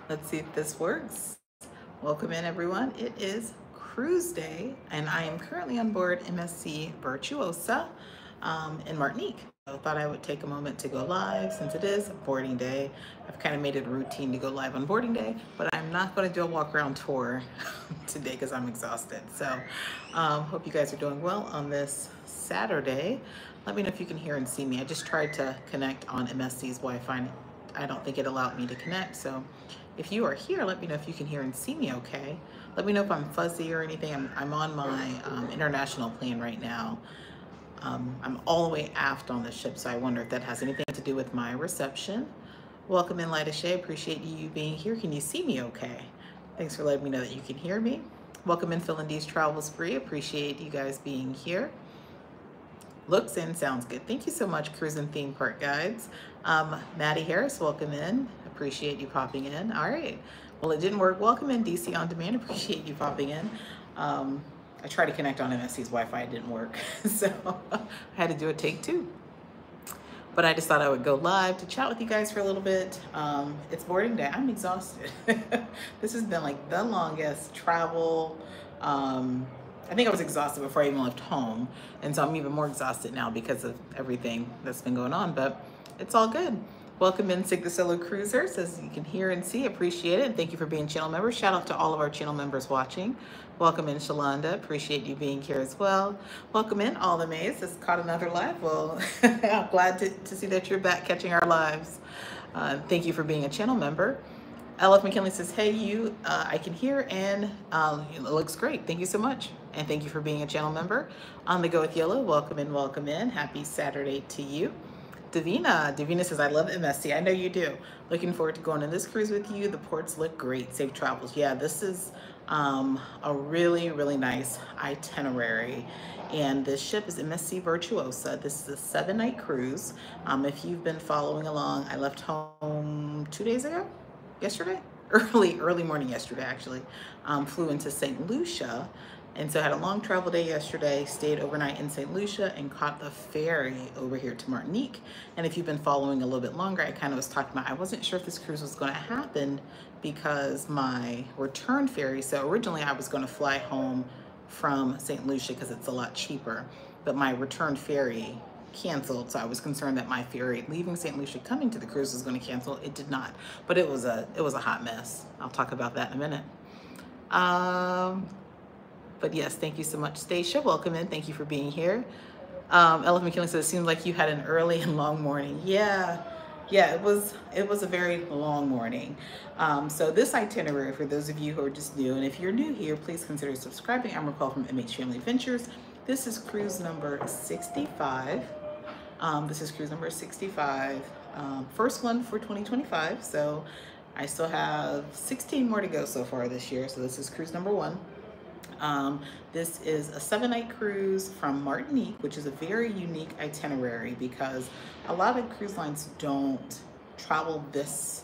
Let's see if this works. Welcome in, everyone. It is cruise day, and I am currently on board MSC Virtuosa in Martinique. So I thought I would take a moment to go live since it is boarding day. I've kind of made it a routine to go live on boarding day, but I'm not going to do a walk around tour today because I'm exhausted. So hope you guys are doing well on this Saturday. Let me know if you can hear and see me. I just tried to connect on MSC's Wi-Fi. I don't think it allowed me to connect. So if you are here, let me know if you can hear and see me okay. Let me know if I'm fuzzy or anything. I'm on my international plane right now. I'm all the way aft on the ship, so I wonder if that has anything to do with my reception. Welcome in, Lida Shay. Appreciate you being here. Can you see me okay? Thanks for letting me know that you can hear me. Welcome in, Phil and D's Travels Free. Appreciate you guys being here. Looks and sounds good. Thank you so much, Cruise and Theme Park Guides. Maddie Harris, welcome in. Appreciate you popping in. All right. Well, it didn't work. Welcome in, DC On Demand. Appreciate you popping in. I tried to connect on MSC's Wi-Fi. It didn't work. So I had to do a take two. But I just thought I would go live to chat with you guys for a little bit. It's boarding day. I'm exhausted. This has been like the longest travel. I think I was exhausted before I even left home. And so I'm even more exhausted now because of everything that's been going on, but it's all good. Welcome in, Sig the Solo Cruisers, as you can hear and see. Appreciate it. And thank you for being channel members. Shout out to all of our channel members watching. Welcome in, Shalonda. Appreciate you being here as well. Welcome in, All the Maze. This caught another live. Well, I'm glad to see that you're back catching our lives. Thank you for being a channel member. LF McKinley says, hey, you, I can hear and it looks great. Thank you so much. And thank you for being a channel member. On the Go with Yellow, welcome in, welcome in. Happy Saturday to you. Davina says, I love MSC. I know you do. Looking forward to going on this cruise with you. The ports look great. Safe travels. Yeah, this is a really, really nice itinerary. And this ship is MSC Virtuosa. This is a 7-night cruise. If you've been following along, I left home 2 days ago. Yesterday, early morning yesterday actually. Flew into St. Lucia, and so I had a long travel day yesterday, stayed overnight in St. Lucia and caught the ferry over here to Martinique. And if you've been following a little bit longer, I kind of was talking about, I wasn't sure if this cruise was going to happen because my return ferry, so originally I was going to fly home from St. Lucia because it's a lot cheaper, but my return ferry canceled, so I was concerned that my ferry leaving St. Lucia coming to the cruise was going to cancel. It did not, but it was a hot mess. I'll talk about that in a minute. But yes, thank you so much, Stacia. Welcome in. Thank you for being here. Ella McKinley says, it seems like you had an early and long morning. Yeah, it was a very long morning. So this itinerary, for those of you who are just new, and if you're new here, please consider subscribing. I'm RacQuelle from MHFamilyAdventures. This is cruise number 65. This is cruise number 65, first one for 2025. So I still have 16 more to go so far this year. So this is cruise number 1. This is a 7-night cruise from Martinique, which is a very unique itinerary because a lot of cruise lines don't travel this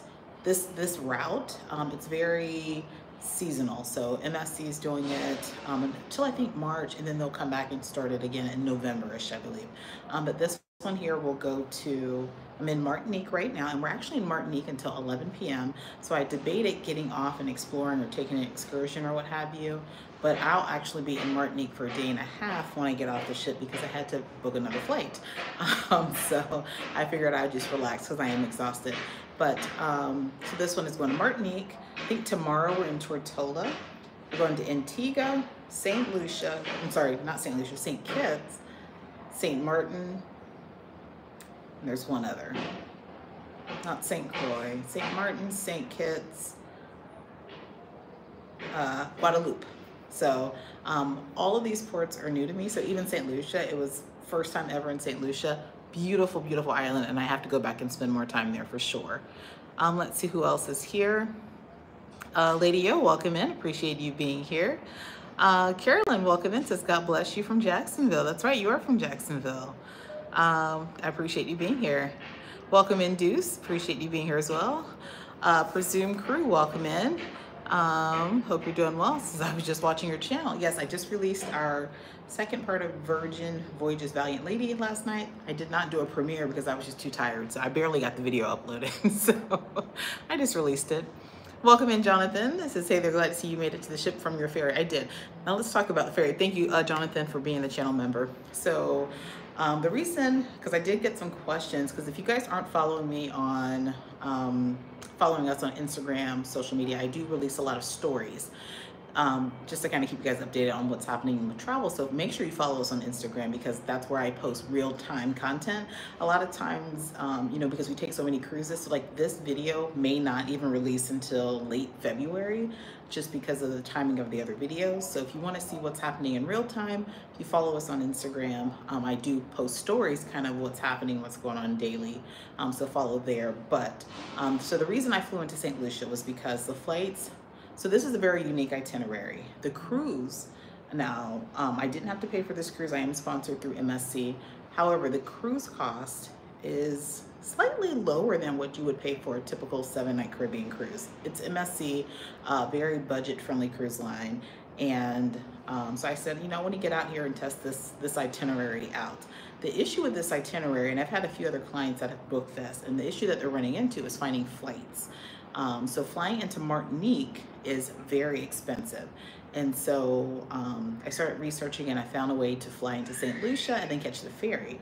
route. It's very seasonal. So MSC is doing it until I think March, and then they'll come back and start it again in November-ish, I believe. But this one here will go to, I'm in Martinique right now, and we're actually in Martinique until 11 p.m. So I debated getting off and exploring or taking an excursion or what have you, but I'll actually be in Martinique for a day and a half when I get off the ship because I had to book another flight. So I figured I'd just relax because I am exhausted. But so this one is going to Martinique. I think tomorrow we're in Tortola. We're going to Antigua, St. Lucia, I'm sorry, not St. Lucia, St. Kitts, St. Martin, and there's one other, not St. Croix, St. Martin, St. Kitts, Guadeloupe. So all of these ports are new to me. So even St. Lucia, it was first time ever in St. Lucia. Beautiful, beautiful island, and I have to go back and spend more time there for sure. Let's see who else is here. Lady O, welcome in. Appreciate you being here. Carolyn, welcome in. Says, God bless you from Jacksonville. That's right, you are from Jacksonville. I appreciate you being here. Welcome in, Deuce. Appreciate you being here as well. Presume Crew, welcome in. Hope you're doing well. Since I was just watching your channel. Yes, I just released our second part of Virgin Voyages Valiant Lady last night. I did not do a premiere because I was just too tired, so I barely got the video uploaded. So I just released it. Welcome in, Jonathan. This is Heather. Glad to see you made it to the ship from your ferry. I did. Now let's talk about the ferry. Thank you, Jonathan, for being a channel member. So the reason, because I did get some questions, because if you guys aren't following me on, following us on Instagram, social media, I do release a lot of stories. Just to kind of keep you guys updated on what's happening with travel. So make sure you follow us on Instagram, because that's where I post real-time content. A lot of times, you know, because we take so many cruises, so like this video may not even release until late February, just because of the timing of the other videos. So if you want to see what's happening in real time, if you follow us on Instagram, I do post stories, kind of what's happening, what's going on daily. So follow there. But so the reason I flew into St. Lucia was because the flights, so this is a very unique itinerary. The cruise, now, I didn't have to pay for this cruise. I am sponsored through MSC. However, the cruise cost is slightly lower than what you would pay for a typical 7-night Caribbean cruise. It's MSC, very budget-friendly cruise line. And so I said, you know, I want to get out here and test this itinerary out. The issue with this itinerary, and I've had a few other clients that have booked this, and the issue that they're running into is finding flights. So flying into Martinique is very expensive. And so I started researching, and I found a way to fly into St. Lucia and then catch the ferry.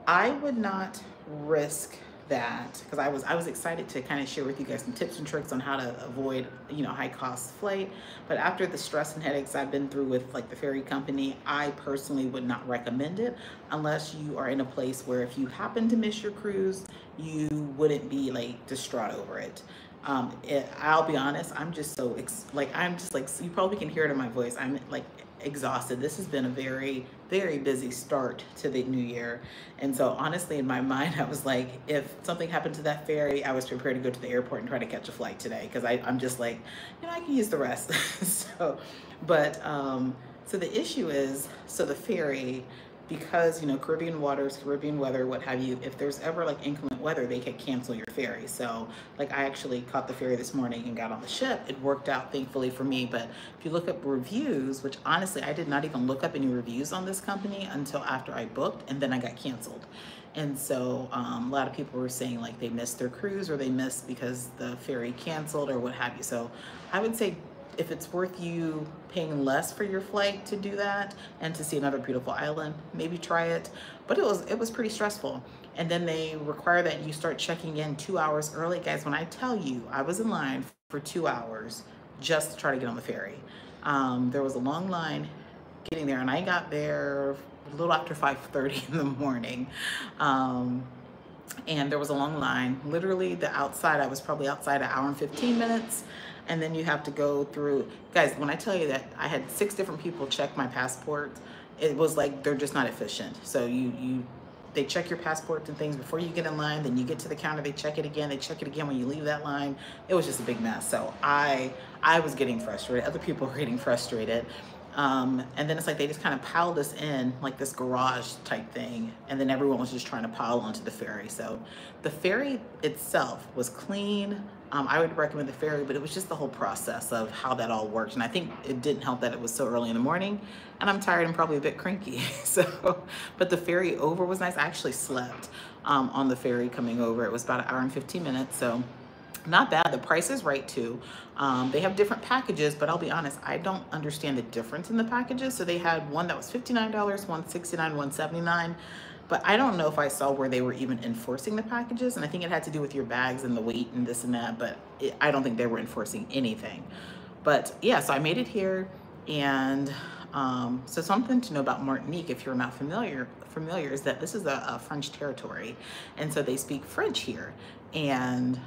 I would not risk that, because I was excited to kind of share with you guys some tips and tricks on how to avoid, you know, high cost flight. But after the stress and headaches I've been through with like the ferry company, I personally would not recommend it unless you are in a place where if you happen to miss your cruise, you wouldn't be like distraught over it. I'll be honest, I'm just so I'm just like, you probably can hear it in my voice. I'm like exhausted. This has been a very, very busy start to the new year. And so honestly, in my mind, I was like, if something happened to that ferry, I was prepared to go to the airport and try to catch a flight today. Cause I'm just like, you know, I can use the rest. So the issue is, so the ferry, because, you know, Caribbean waters, Caribbean weather, what have you, if there's ever like inclement weather, they could cancel your ferry. So like I actually caught the ferry this morning and got on the ship. It worked out thankfully for me. But if you look up reviews, which honestly, I did not even look up any reviews on this company until after I booked, and then I got canceled. And so a lot of people were saying like they missed their cruise, or they missed because the ferry canceled or what have you. So I would say, if it's worth you paying less for your flight to do that and to see another beautiful island, maybe try it. But it was pretty stressful. And then they require that you start checking in 2 hours early. Guys, when I tell you, I was in line for 2 hours just to try to get on the ferry. There was a long line getting there, and I got there a little after 5:30 in the morning. And there was a long line. Literally the outside, I was probably outside an hour and 15 minutes. And then you have to go through, guys, when I tell you that I had 6 different people check my passport, it was like, they're just not efficient. So they check your passports and things before you get in line, then you get to the counter, they check it again when you leave that line. It was just a big mess. So I was getting frustrated. Other people were getting frustrated. And then it's like they just kind of piled us in like this garage type thing, and then everyone was just trying to pile onto the ferry. So the ferry itself was clean. I would recommend the ferry, but it was just the whole process of how that all worked. And I think it didn't help that it was so early in the morning, and I'm tired and probably a bit cranky. So, but the ferry over was nice. I actually slept on the ferry coming over. It was about an hour and 15 minutes. So not bad. The price is right too. They have different packages, but I'll be honest, I don't understand the difference in the packages. So they had one that was $59, one $69, one $79. But I don't know if I saw where they were even enforcing the packages. And I think it had to do with your bags and the weight and this and that, but I don't think they were enforcing anything. But yeah, so I made it here. And so something to know about Martinique, if you're not familiar, is that this is a French territory. And so they speak French here. And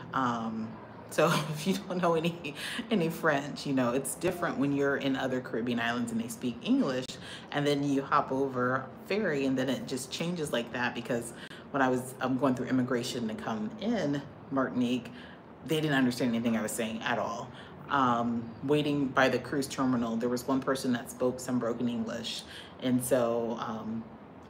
so if you don't know any French, you know, it's different when you're in other Caribbean islands and they speak English, and then you hop over ferry, and then it just changes like that. Because when I'm going through immigration to come in Martinique, they didn't understand anything I was saying at all. Waiting by the cruise terminal, there was one person that spoke some broken English. And so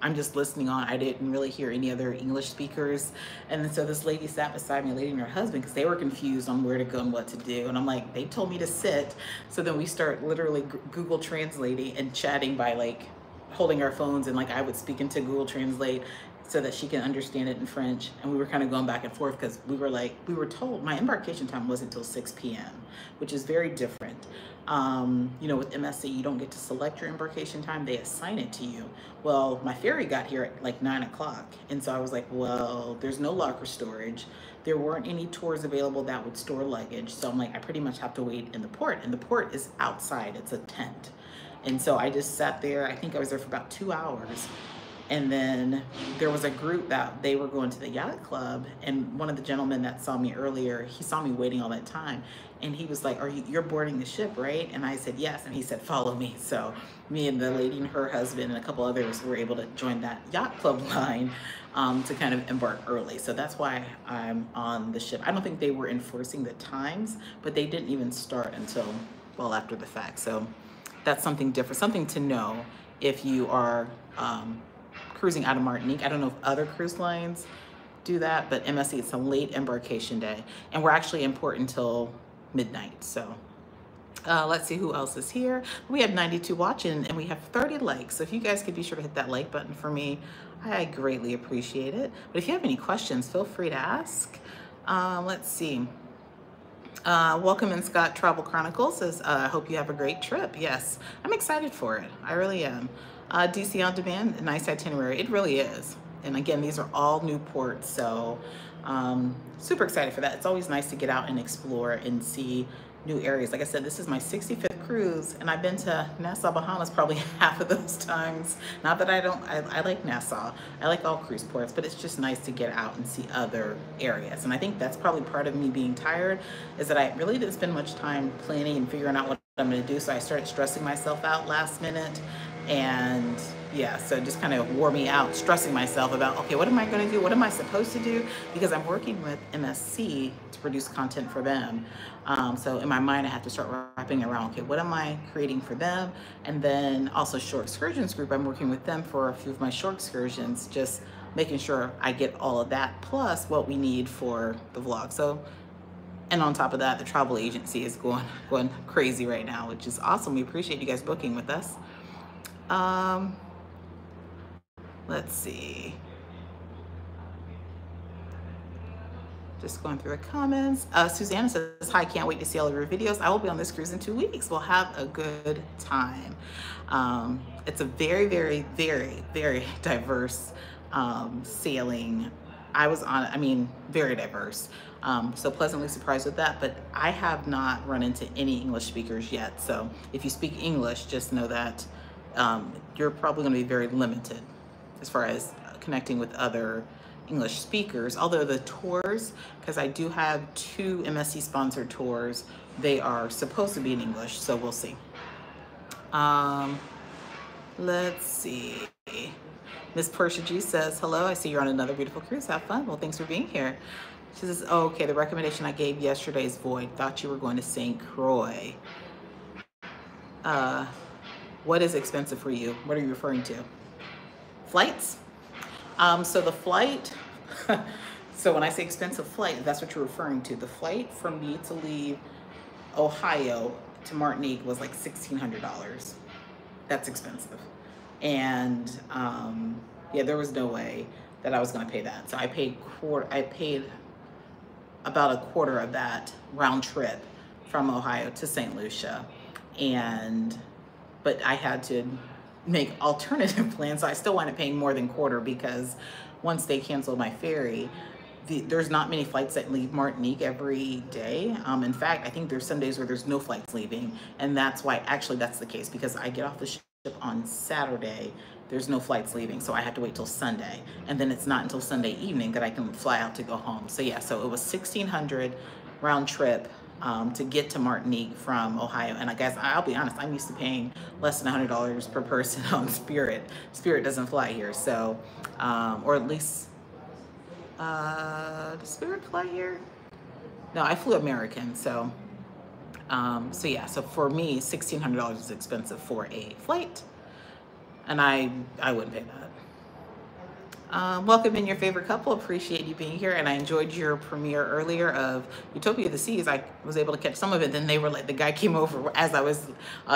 I'm just listening on. I didn't really hear any other English speakers. And then so this lady sat beside me, a lady and her husband, because they were confused on where to go and what to do. And I'm like, they told me to sit. So then we start literally Google translating and chatting by like holding our phones, and like I would speak into Google Translate. so that she can understand it in French. And we were kind of going back and forth because we were told my embarkation time wasn't until 6 p.m., which is very different. You know, with MSC, you don't get to select your embarkation time. They assign it to you. Well, my ferry got here at like 9 o'clock. And so I was like, well, there's no locker storage. There weren't any tours available that would store luggage. So I'm like, I pretty much have to wait in the port. And the port is outside. It's a tent. And so I just sat there. I think I was there for about 2 hours. And then there was a group that they were going to the yacht club, and one of the gentlemen that saw me earlier, he saw me waiting all that time, and he was like, you're boarding the ship, right? And I said, yes. And he said, follow me. So me and the lady and her husband and a couple others were able to join that yacht club line to kind of embark early. So that's why I'm on the ship. I don't think they were enforcing the times, but they didn't even start until well after the fact. So that's something different, something to know if you are cruising out of Martinique. I don't know if other cruise lines do that, but MSC, it's a late embarkation day. And we're actually in port until midnight. So let's see who else is here. We have 92 watching and we have 30 likes. So if you guys could be sure to hit that like button for me, I greatly appreciate it. But if you have any questions, feel free to ask. Let's see. Welcome in Scott Travel Chronicles says, I hope you have a great trip. Yes, I'm excited for it. I really am. DC On Demand, a nice itinerary. It really is. And again, these are all new ports, so super excited for that. It's always nice to get out and explore and see new areas. Like I said, this is my 65th cruise, and I've been to Nassau, Bahamas probably half of those times. Not that I like Nassau. I like all cruise ports, but it's just nice to get out and see other areas. And I think that's probably part of me being tired, is that I really didn't spend much time planning and figuring out what I'm gonna do. So I started stressing myself out last minute. And yeah, so it just kind of wore me out, stressing myself about, okay, what am I going to do? What am I supposed to do? Because I'm working with MSC to produce content for them. So in my mind, I have to start wrapping around, okay, what am I creating for them? And then also Short Excursions Group, I'm working with them for a few of my short excursions, just making sure I get all of that, plus what we need for the vlog. So, and on top of that, the travel agency is going crazy right now, which is awesome. We appreciate you guys booking with us. Let's see. Just going through the comments. Susanna says, hi, can't wait to see all of your videos. I will be on this cruise in 2 weeks. We'll have a good time. It's a very, very, very, very diverse sailing. Very diverse. So pleasantly surprised with that, but I have not run into any English speakers yet. So if you speak English, just know that you're probably going to be very limited as far as connecting with other English speakers. Although the tours, because I do have 2 MSC sponsored tours, they are supposed to be in English, so we'll see. Let's see. Miss Portia G says, hello, I see you're on another beautiful cruise. Have fun. Well, thanks for being here. She says, oh, okay, the recommendation I gave yesterday is void. Thought you were going to St. Croix. What is expensive for you? What are you referring to? Flights? So the flight, so when I say expensive flight, that's what you're referring to. The flight for me to leave Ohio to Martinique was like $1,600. That's expensive. And yeah, there was no way that I was gonna pay that. So I paid about a quarter of that round trip from Ohio to St. Lucia. But I had to make alternative plans. So I still wound up paying more than quarter, because once they canceled my ferry, there's not many flights that leave Martinique every day. In fact, I think there's some days where there's no flights leaving. And that's why, actually that's the case, because I get off the ship on Saturday, there's no flights leaving. So I have to wait till Sunday. And then it's not until Sunday evening that I can fly out to go home. So yeah, so it was $1,600 round trip to get to Martinique from Ohio. And I guess, I'll be honest, I'm used to paying less than $100 per person on Spirit. Spirit doesn't fly here, so, or at least, does Spirit fly here? No, I flew American, so yeah, so for me, $1,600 is expensive for a flight, and I wouldn't pay Welcome in your favorite couple. Appreciate you being here. And I enjoyed your premiere earlier of Utopia of the Seas. I was able to catch some of it. Then they were like, the guy came over as I was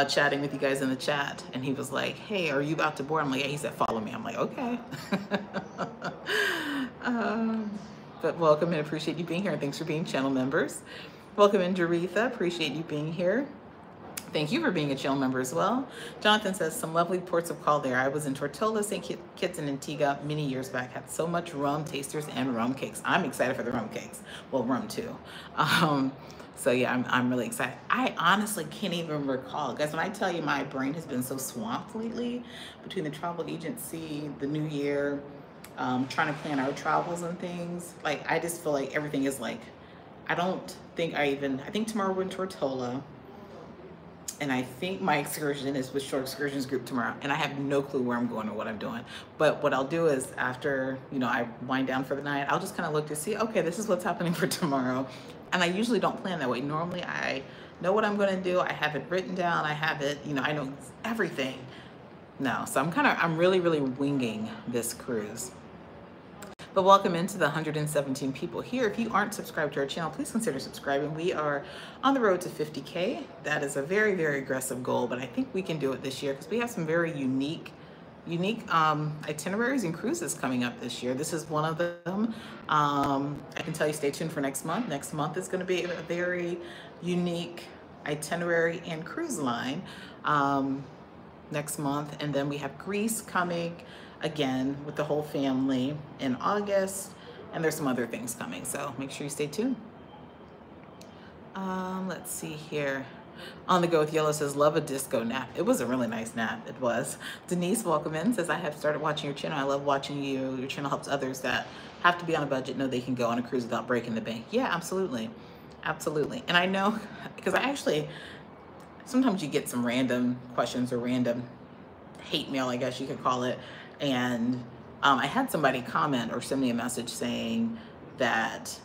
chatting with you guys in the chat. And he was like, hey, are you about to board? I'm like, yeah. He said, follow me. I'm like, okay. But welcome and appreciate you being here. And thanks for being channel members. Welcome in, Jaretha. Appreciate you being here. Thank you for being a channel member as well. Jonathan says, some lovely ports of call there. I was in Tortola, St. Kitts, and Antigua many years back. Had so much rum tasters and rum cakes. I'm excited for the rum cakes. Well, rum too. So yeah, I'm really excited. I honestly can't even recall. Guys, when I tell you my brain has been so swamped lately between the travel agency, the new year, trying to plan our travels and things. Like, I just feel like everything is like, I think tomorrow we're in Tortola. And I think my excursion is with Short Excursions Group tomorrow. And I have no clue where I'm going or what I'm doing. But what I'll do is after, I wind down for the night, I'll just kind of look to see, okay, this is what's happening for tomorrow. And I usually don't plan that way. Normally I know what I'm going to do. I have it written down. I have it, I know everything. No, so I'm really, really winging this cruise. But welcome into the 117 people here. If you aren't subscribed to our channel, please consider subscribing. We are on the road to 50K. That is a very, very aggressive goal, but I think we can do it this year because we have some very unique itineraries and cruises coming up this year. This is one of them. I can tell you, stay tuned for next month. Next month is going to be a very unique itinerary and cruise line next month. And then we have Greece coming again with the whole family in August, and there's some other things coming, so make sure you stay tuned. Let's see here. On the Go with Yellow says, love a disco nap. It was a really nice nap. It was. Denise, welcome in, says, I have started watching your channel. I love watching you. Your channel helps others that have to be on a budget know they can go on a cruise without breaking the bank. Yeah, absolutely. Absolutely. And I know, because sometimes you get some random questions or random hate mail, I guess you could call it. And I had somebody comment or send me a message saying that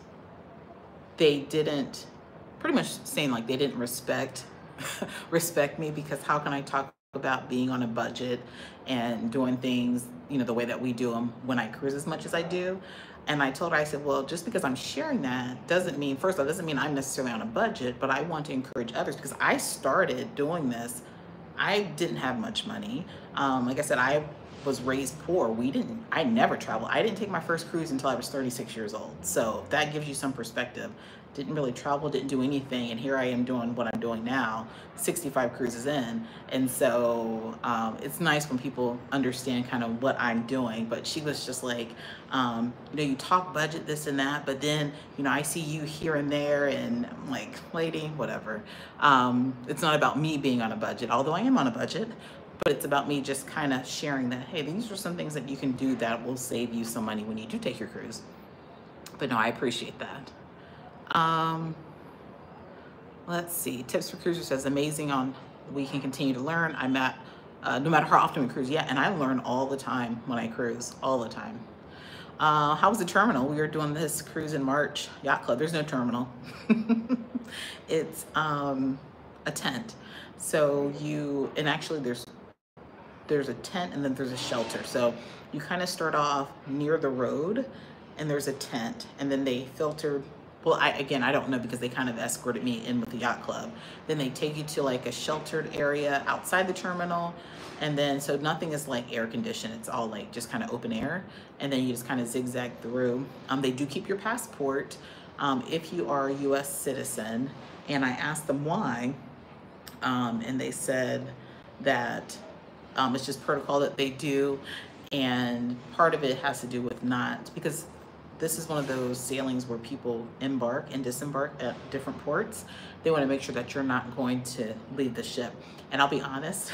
they didn't, pretty much saying like they didn't respect me, because how can I talk about being on a budget and doing things, the way that we do them when I cruise as much as I do. And I told her, I said, well, just because I'm sharing that doesn't mean, first of all, doesn't mean I'm necessarily on a budget, but I want to encourage others, because I started doing this. I didn't have much money. Like I said, I was raised poor. I never traveled. I didn't take my first cruise until I was 36 years old. So that gives you some perspective. Didn't really travel, didn't do anything. And here I am doing what I'm doing now, 65 cruises in. And so it's nice when people understand kind of what I'm doing. But she was just like, you talk budget, this and that, but then, I see you here and there, and I'm like, lady, whatever. It's not about me being on a budget, although I am on a budget. But it's about me just kind of sharing that, hey, these are some things that you can do that will save you some money when you do take your cruise. But no, I appreciate that. Let's see. Tips for Cruisers says, amazing on we can continue to learn. I'm at, no matter how often we cruise, yeah, and I learn all the time when I cruise, all the time. How was the terminal? We were doing this cruise in March, Yacht Club. There's no terminal. It's a tent. So and actually there's a tent and then there's a shelter. So you kind of start off near the road and there's a tent, and then they filtered, well, I don't know, because they kind of escorted me in with the yacht club. Then they take you to like a sheltered area outside the terminal. And then, so nothing is like air conditioned. It's all like just kind of open air. And then you just kind of zigzag through. They do keep your passport if you are a US citizen. And I asked them why. And they said that it's just protocol that they do. And part of it has to do with because this is one of those sailings where people embark and disembark at different ports. They want to make sure that you're not going to leave the ship. And I'll be honest,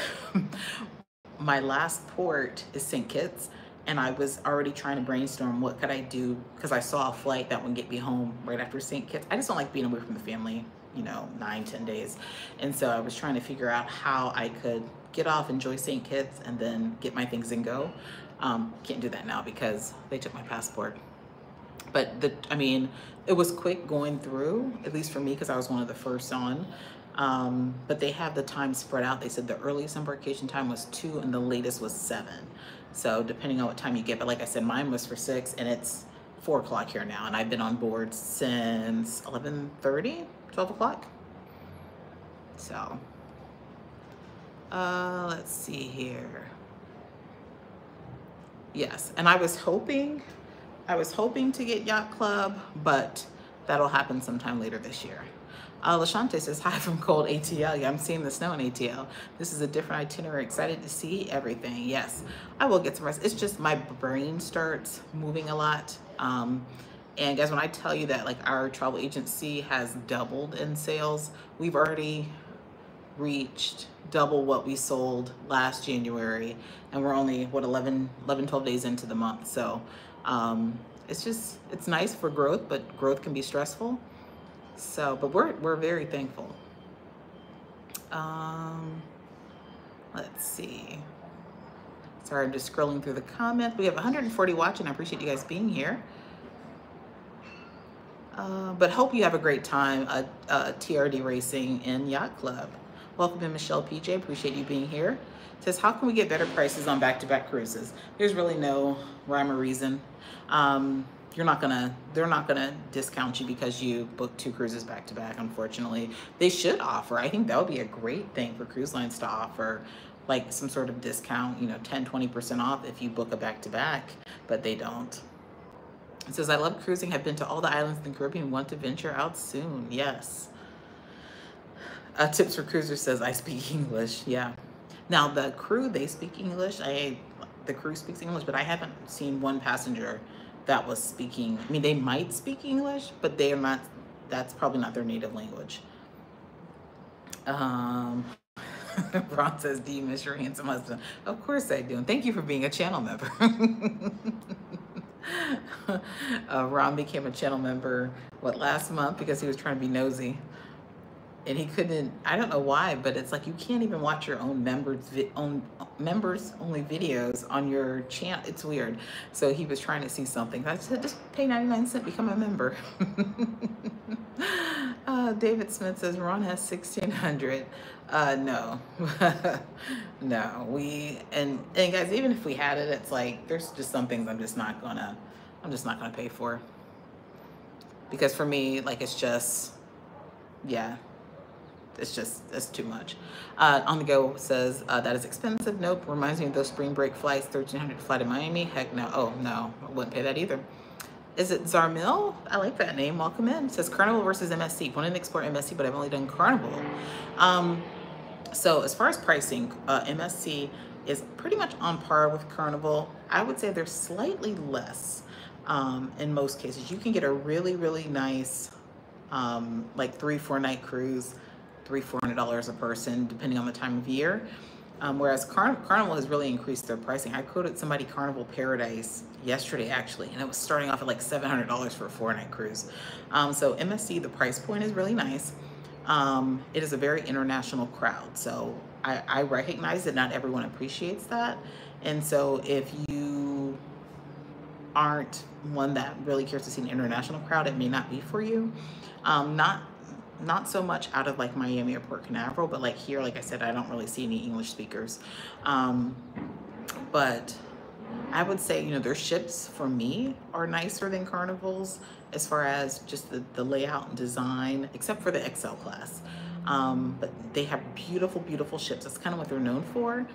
my last port is St. Kitts, and I was already trying to brainstorm what could I do, because I saw a flight that would get me home right after St. Kitts. I just don't like being away from the family, 9-10 days. And so I was trying to figure out how I could get off, enjoy St. Kitts, and then get my things and go. Can't do that now because they took my passport. But it was quick going through, at least for me, because I was one of the first on. But they have the time spread out. They said the earliest embarkation time was 2 and the latest was 7. So depending on what time you get, but like I said, mine was for 6 and it's 4 o'clock here now. And I've been on board since 11:30, 12 o'clock. So, let's see here. Yes, and I was hoping to get Yacht Club, but that'll happen sometime later this year. LaShante says, hi from cold ATL. Yeah, I'm seeing the snow in ATL. This is a different itinerary. Excited to see everything. Yes, I will get some rest. It's just my brain starts moving a lot. And guys, when I tell you that like our travel agency has doubled in sales, we've already reached double what we sold last January, and we're only what 11 12 days into the month. So it's nice for growth, but growth can be stressful. So but we're very thankful. Let's see, sorry, I'm just scrolling through the comments. We have 140 watching. I appreciate you guys being here. But hope you have a great time TRD racing in Yacht Club. Welcome in, Michelle PJ. Appreciate you being here. It says, how can we get better prices on back-to-back cruises? There's really no rhyme or reason. They're not gonna discount you because you booked 2 cruises back-to-back, unfortunately. They should offer, I think that would be a great thing for cruise lines to offer, like some sort of discount, 10-20% off if you book a back-to-back, but they don't. It says, I love cruising, have been to all the islands in the Caribbean, want to venture out soon. Yes. Tips for cruisers says, I speak English. Yeah. Now the crew, they speak English. The crew speaks English, but I haven't seen one passenger that was speaking. I mean, they might speak English, but they are not, that's probably not their native language. Ron says, do you miss your handsome husband? Of course I do. And thank you for being a channel member. Ron became a channel member, last month, because he was trying to be nosy. And he couldn't, I don't know why, but it's like you can't even watch your own members only videos on your channel. It's weird. So he was trying to see something. I said, just pay 99 cents, become a member. David Smith says, Ron has 1,600. No. No, and guys, even if we had it, it's like, there's just some things I'm just not gonna pay for. Because for me, like, it's just, yeah. It's too much. On the Go says, that is expensive. Nope. Reminds me of those spring break flights, 1,300 to fly to Miami. Heck no. Oh no, I wouldn't pay that either. Is it Zarmil? I like that name. Welcome in. It says Carnival versus MSC. Wanted to explore MSC, but I've only done Carnival. So as far as pricing, MSC is pretty much on par with Carnival. I would say they're slightly less in most cases. You can get a really, really nice like 3-4 night cruise, $300-400 a person, depending on the time of year. Whereas Carnival has really increased their pricing. I quoted somebody Carnival Paradise yesterday, actually, and it was starting off at like $700 for a 4-night cruise. So MSC, the price point is really nice. It is a very international crowd. So I recognize that not everyone appreciates that. And so if you aren't one that really cares to see an international crowd, it may not be for you. Not so much out of like Miami or Port Canaveral, but like here, like I said, I don't really see any English speakers. But I would say, their ships for me are nicer than Carnival's as far as just the layout and design, except for the XL class. But they have beautiful, beautiful ships. That's kind of what they're known for.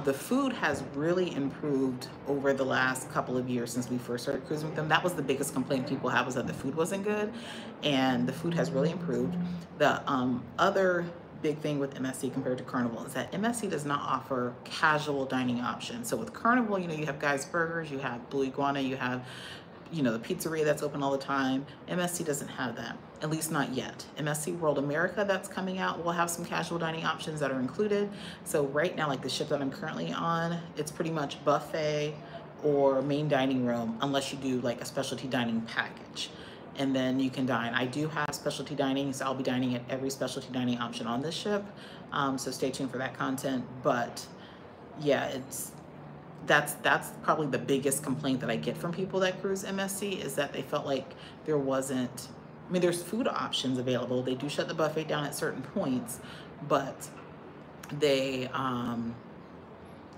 The food has really improved over the last couple of years since we first started cruising with them. That was the biggest complaint people have, was that the food wasn't good, and the food has really improved. The other big thing with MSC compared to Carnival is that MSC does not offer casual dining options. So with Carnival, you have Guy's Burgers, you have Blue Iguana, you have the pizzeria that's open all the time. MSC doesn't have that, at least not yet. MSC World America that's coming out will have some casual dining options that are included. So right now, like the ship that I'm currently on, it's pretty much buffet or main dining room, unless you do like a specialty dining package. And then you can dine. I do have specialty dining, so I'll be dining at every specialty dining option on this ship. So stay tuned for that content. But yeah, that's probably the biggest complaint that I get from people that cruise MSC, is that they felt like there wasn't I mean, there's food options available. They do shut the buffet down at certain points, but they,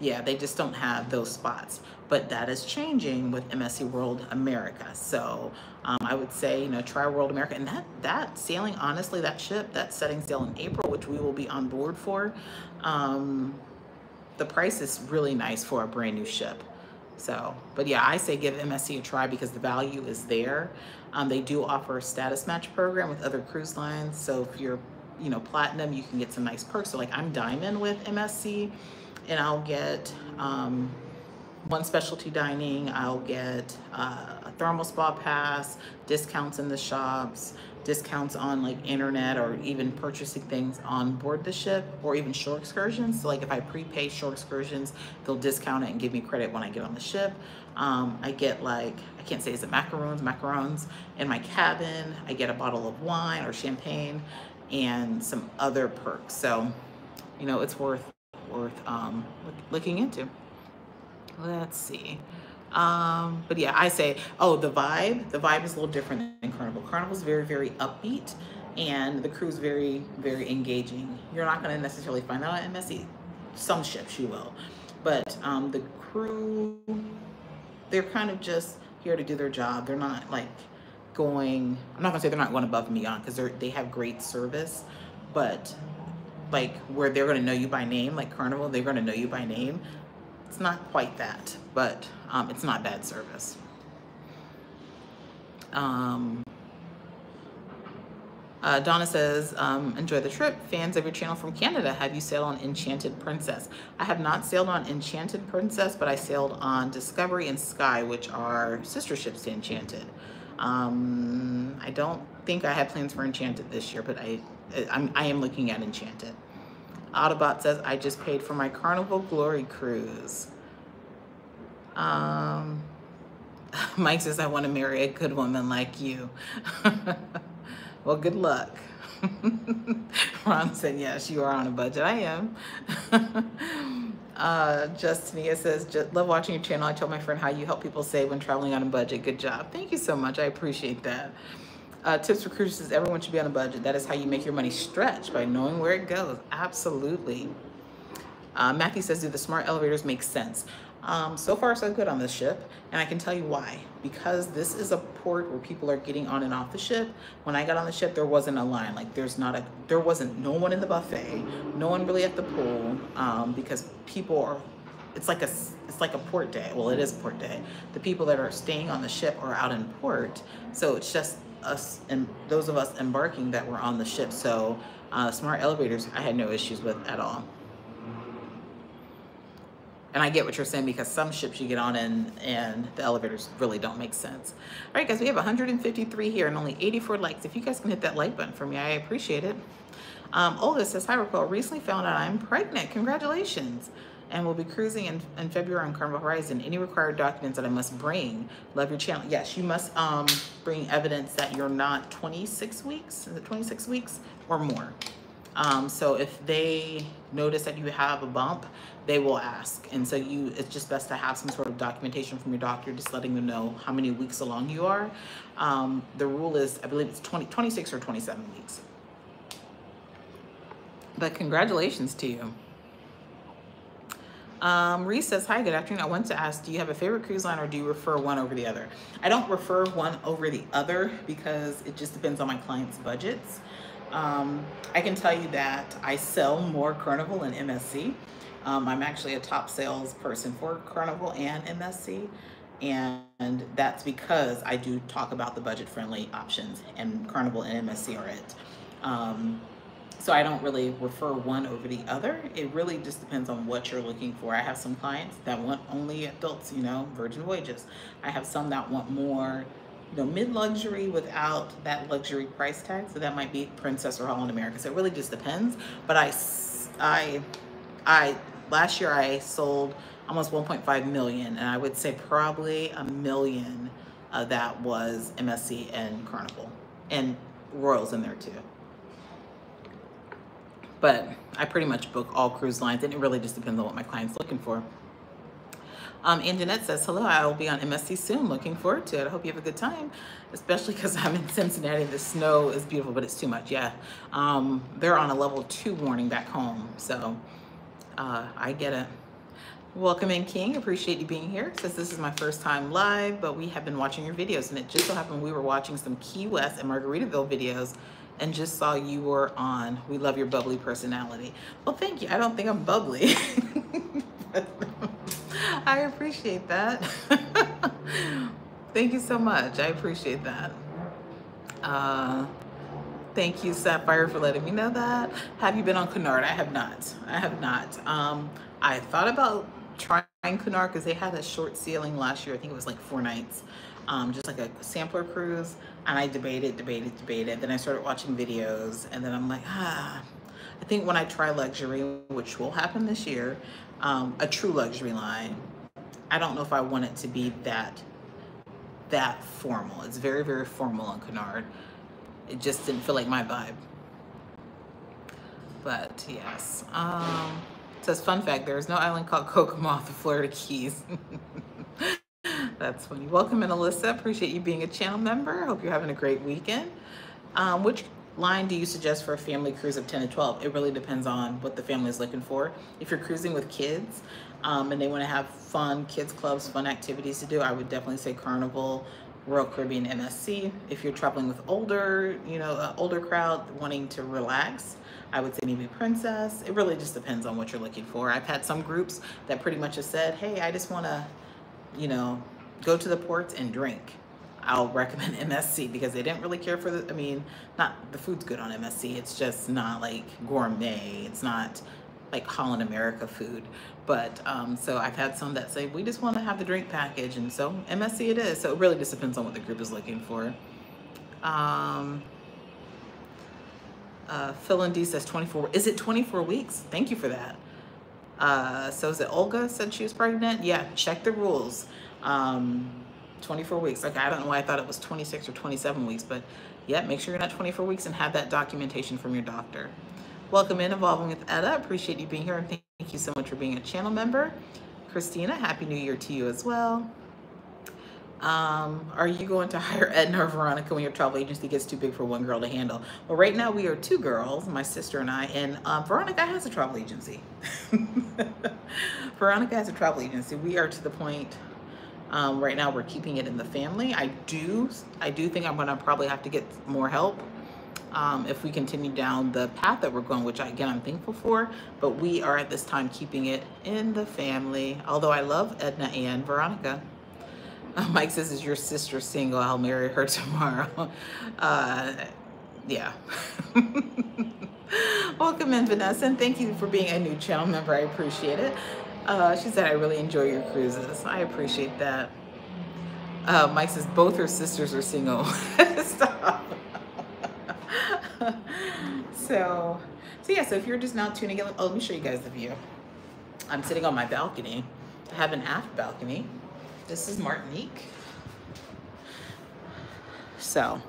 yeah, they just don't have those spots. But that is changing with MSC World America. So I would say, you know, try World America. And that sailing, honestly, that ship, that's setting sail in April, which we will be on board for. The price is really nice for a brand new ship. So, but yeah, I say give MSC a try because the value is there. They do offer a status match program with other cruise lines. So if you're, you know, platinum, you can get some nice perks. So like I'm diamond with MSC, and I'll get one specialty dining, I'll get a thermal spa pass, discounts in the shops, discounts on like internet, or even purchasing things on board the ship, or even shore excursions. So like if I prepay shore excursions, they'll discount it and give me credit when I get on the ship. I get like, I can't say, is it macarons in my cabin. I get a bottle of wine or champagne and some other perks. So, you know, it's worth looking into. Let's see. But yeah, I say, oh, the vibe is a little different than Carnival. Carnival's very, very upbeat, and the crew's very, very engaging. You're not going to necessarily find that on MSC. Some ships you will, but the crew, they're kind of just here to do their job. They're not like going, I'm not gonna say they're not going above and beyond, because they have great service, but like where they're going to know you by name, like Carnival, they're going to know you by name. It's not quite that, but it's not bad service. Donna says, enjoy the trip. Fans of your channel from Canada. Have you sailed on Enchanted Princess? I have not sailed on Enchanted Princess, but I sailed on Discovery and Sky, which are sister ships to Enchanted. I don't think I have plans for Enchanted this year, but I am looking at Enchanted. Autobot says, I just paid for my Carnival Glory cruise. Mike says, I want to marry a good woman like you. Well, good luck. Ron said, yes, you are on a budget. I am. Justinia says, love watching your channel. I told my friend how you help people save when traveling on a budget. Good job. Thank you so much. I appreciate that. Tips for cruises says everyone should be on a budget. That is how you make your money stretch, by knowing where it goes. Absolutely. Matthew says, do the smart elevators make sense? So far so good on this ship, and I can tell you why. Because this is a port where people are getting on and off the ship. When I got on the ship, there wasn't a line. Like there wasn't no one in the buffet, no one really at the pool, because people are, it's like a port day. Well, it is port day. The people that are staying on the ship are out in port, so it's just us and those of us embarking that were on the ship. So smart elevators I had no issues with at all. And I get what you're saying, because some ships you get on and the elevators really don't make sense. All right, guys, we have 153 here and only 84 likes. If you guys can hit that like button for me, I appreciate it. Olga says, hi, RacQuelle. Recently found out I'm pregnant. Congratulations. And we'll be cruising in February on Carnival Horizon. Any required documents that I must bring? Love your channel. Yes, you must bring evidence that you're not 26 weeks. Is it 26 weeks or more? So if they notice that you have a bump, they will ask. And so it's just best to have some sort of documentation from your doctor, just letting them know how many weeks along you are. The rule is, I believe it's 26 or 27 weeks. But congratulations to you. Reese says, hi, good afternoon. I want to ask, do you have a favorite cruise line, or do you refer one over the other? I don't refer one over the other because it just depends on my clients' budgets. I can tell you that I sell more Carnival and MSC. I'm actually a top salesperson for Carnival and MSC, and that's because I do talk about the budget-friendly options, and Carnival and MSC are it. So I don't really refer one over the other. It really just depends on what you're looking for. I have some clients that want only adults, you know, virgin voyages. I have some that want more, you know, mid-luxury without that luxury price tag. So that might be Princess or Holland America. So it really just depends. But last year I sold almost 1.5 million, and I would say probably 1 million of that was MSC and Carnival, and Royals in there too. But I pretty much book all cruise lines, and it really just depends on what my client's looking for. Anjanette says, hello, I will be on MSC soon. Looking forward to it. I hope you have a good time, especially because I'm in Cincinnati. The snow is beautiful, but it's too much. Yeah. They're on a level 2 warning back home. So I get it. Welcome in, King. Appreciate you being here. Says this is my first time live, but we have been watching your videos, and it just so happened we were watching some Key West and Margaritaville videos and just saw you were on. We love your bubbly personality. Well, thank you. I don't think I'm bubbly. I appreciate that. Thank you so much. I appreciate that. Thank you, Sapphire, for letting me know that. Have you been on Cunard? I have not. I have not. I thought about trying Cunard because they had a short sailing last year. I think it was like 4 nights, just like a sampler cruise. And I debated. Then I started watching videos, and then I'm like, I think when I try luxury, which will happen this year, a true luxury line, I don't know if I want it to be that formal. It's very, very formal on Cunard. It just didn't feel like my vibe. But yes. It says, fun fact, there is no island called Kokomo off the Florida Keys. That's funny. Welcome in, Alyssa. Appreciate you being a channel member. Hope you're having a great weekend. Which line do you suggest for a family cruise of 10 to 12? It really depends on what the family is looking for. If you're cruising with kids and they want to have fun kids clubs, fun activities to do, I would definitely say Carnival, Royal Caribbean, MSC. If you're traveling with older, older crowd wanting to relax, I would say maybe Princess. It really just depends on what you're looking for. I've had some groups that pretty much have said, hey, I just want to, go to the ports and drink. I'll recommend MSC because they didn't really care for the food's good on MSC. It's just not like gourmet. It's not like Holland America food. But so I've had some that say, we just want to have the drink package. And so MSC it is. So it really just depends on what the group is looking for. Phil and D says 24. Is it 24 weeks? Thank you for that. So is it Olga said she was pregnant? Yeah, check the rules. 24 weeks. Like, I don't know why I thought it was 26 or 27 weeks, but yeah, make sure you're not 24 weeks and have that documentation from your doctor. Welcome in, Evolving with Etta. Appreciate you being here, and thank you so much for being a channel member. Christina, Happy New Year to you as well. Are you going to hire Edna or Veronica when your travel agency gets too big for one girl to handle? Well, right now we are 2 girls, my sister and I, and Veronica has a travel agency. Veronica has a travel agency. We are to the point right now we're keeping it in the family. I do think I'm gonna probably have to get more help if we continue down the path that we're going, which again I'm thankful for, but we are at this time keeping it in the family, although I love Edna and Veronica. Mike says, is your sister single? I'll marry her tomorrow. Yeah. Welcome in, Vanessa, and thank you for being a new channel member. I appreciate it. She said, I really enjoy your cruises. I appreciate that. Mike says, both her sisters are single. Stop. So yeah, so if you're just now tuning in, let me show you guys the view. I'm sitting on my balcony. I have an aft balcony. This is Martinique. So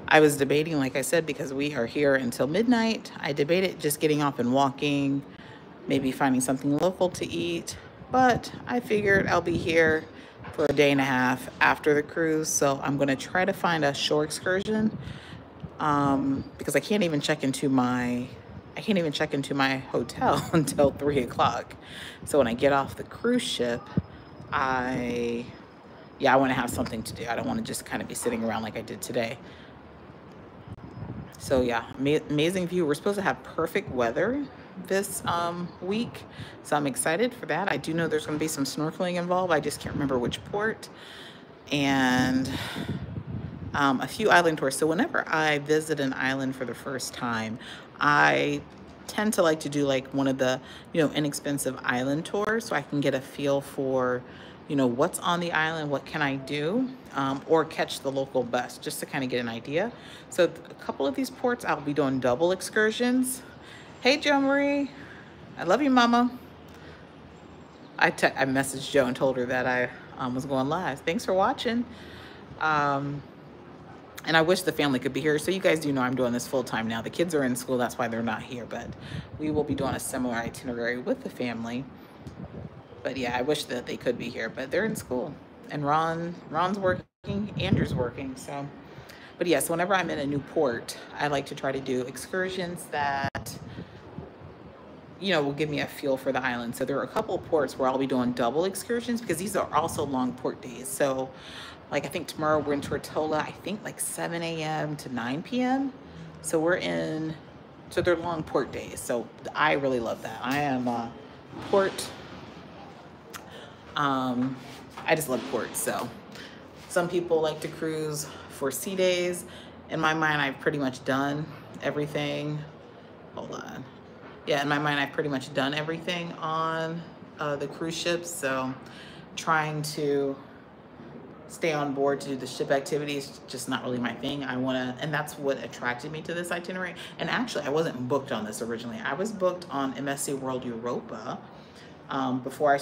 I was debating, like I said, because we are here until midnight. I debated just getting off and walking, maybe finding something local to eat, but I figured I'll be here for a day and a half after the cruise. So I'm gonna try to find a shore excursion because I can't even check into my hotel until 3 o'clock. So when I get off the cruise ship, I want to have something to do. I don't want to just kind of be sitting around like I did today. So yeah, amazing view. We're supposed to have perfect weather this week, so I'm excited for that. I do know there's going to be some snorkeling involved. I just can't remember which port, and a few island tours. So whenever I visit an island for the first time, I tend to like to do like one of the inexpensive island tours, so I can get a feel for what's on the island, what can I do, or catch the local bus just to kind of get an idea. So a couple of these ports I'll be doing double excursions. Hey Jo Marie, I love you, mama. I messaged Jo and told her that I was going live. Thanks for watching. And I wish the family could be here. So you guys do know I'm doing this full time now. The kids are in school, that's why they're not here, but we will be doing a similar itinerary with the family. But yeah, I wish that they could be here, but they're in school, and Ron's working, Andrew's working. So, but yes, whenever I'm in a new port, I like to try to do excursions that, you know, will give me a feel for the island. So there are a couple of ports where I'll be doing double excursions because these are also long port days. So like I think tomorrow we're in Tortola, I think like 7 a.m. to 9 p.m. So we're in, so they're long port days. So I really love that. I am a port, I just love ports. So some people like to cruise for sea days. In my mind, I've pretty much done everything. Hold on. Yeah, in my mind, I've pretty much done everything on the cruise ships. So trying to stay on board to do the ship activities, just not really my thing. And that's what attracted me to this itinerary. And actually, I wasn't booked on this originally. I was booked on MSC World Europa before